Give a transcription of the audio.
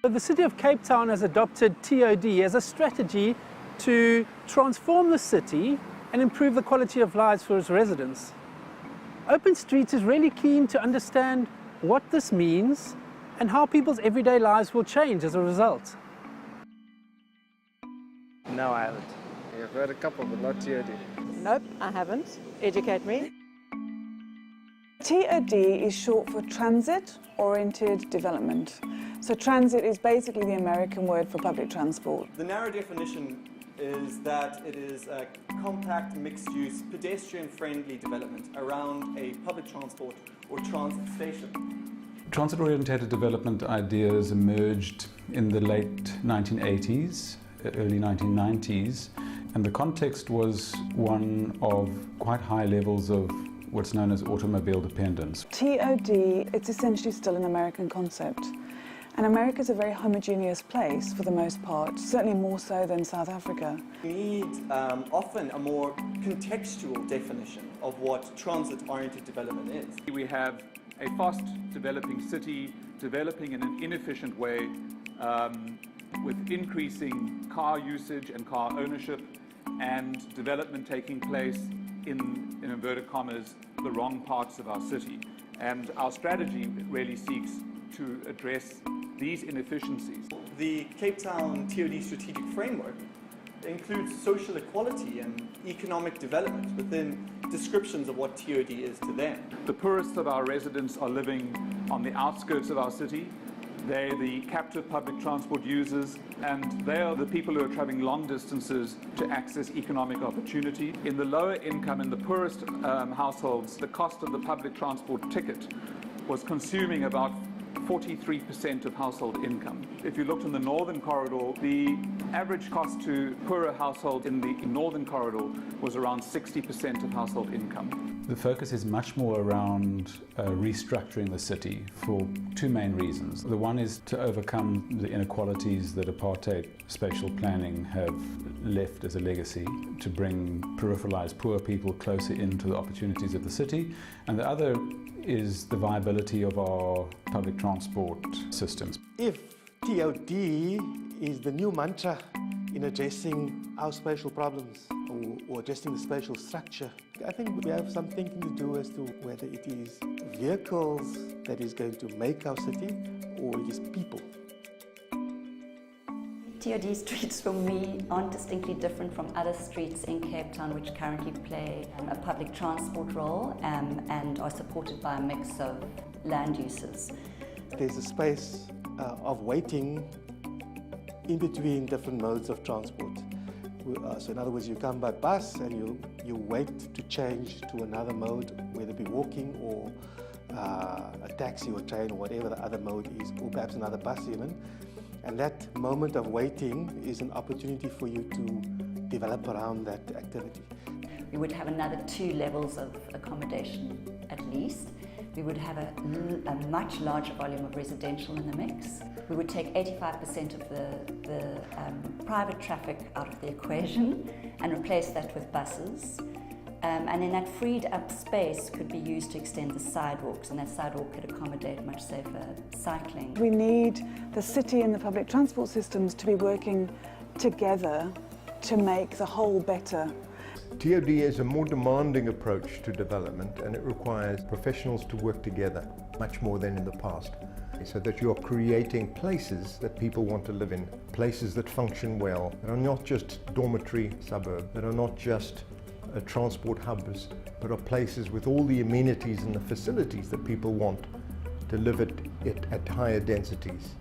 The City of Cape Town has adopted TOD as a strategy to transform the city and improve the quality of lives for its residents. Open Streets is really keen to understand what this means and how people's everyday lives will change as a result. No, I haven't. I've heard a couple, but not TOD. Nope, I haven't. Educate me. TOD is short for Transit-Oriented Development. So transit is basically the American word for public transport. The narrow definition is that it is a compact, mixed-use, pedestrian-friendly development around a public transport or transit station. Transit-oriented development ideas emerged in the late 1980s, early 1990s, and the context was one of quite high levels of what's known as automobile dependence. TOD, it's essentially still an American concept. And America is a very homogeneous place for the most part, certainly more so than South Africa. We need often a more contextual definition of what transit-oriented development is. We have a fast developing city developing in an inefficient way with increasing car usage and car ownership and development taking place in inverted commas, the wrong parts of our city. And our strategy really seeks to address these inefficiencies. The Cape Town TOD strategic framework includes social equality and economic development within descriptions of what TOD is to them. The poorest of our residents are living on the outskirts of our city. They're the captive public transport users, and they are the people who are traveling long distances to access economic opportunity. In the lower income, in the poorest households, the cost of the public transport ticket was consuming about 43% of household income. If you looked in the northern corridor, the average cost to poorer households in the northern corridor was around 60% of household income. The focus is much more around restructuring the city for two main reasons. The one is to overcome the inequalities that apartheid spatial planning have left as a legacy, to bring peripheralized poor people closer into the opportunities of the city, and the other is the viability of our public transport systems. If TOD is the new mantra in addressing our spatial problems or addressing the spatial structure, I think we have some thinking to do as to whether it is vehicles that is going to make our city or it is people. TOD streets for me aren't distinctly different from other streets in Cape Town which currently play a public transport role and are supported by a mix of land uses. There's a space of waiting in between different modes of transport. So in other words, you come by bus and you wait to change to another mode, whether it be walking or a taxi or train or whatever the other mode is, or perhaps another bus even. And that moment of waiting is an opportunity for you to develop around that activity. We would have another 2 levels of accommodation at least. We would have a much larger volume of residential in the mix. We would take 85% of the private traffic out of the equation and replace that with buses. And then that freed up space could be used to extend the sidewalks, and that sidewalk could accommodate much safer cycling. We need the city and the public transport systems to be working together to make the whole better. TOD is a more demanding approach to development, and it requires professionals to work together much more than in the past, so that you're creating places that people want to live in, places that function well, that are not just dormitory suburb, that are not just transport hubs, but are places with all the amenities and the facilities that people want to live at higher densities.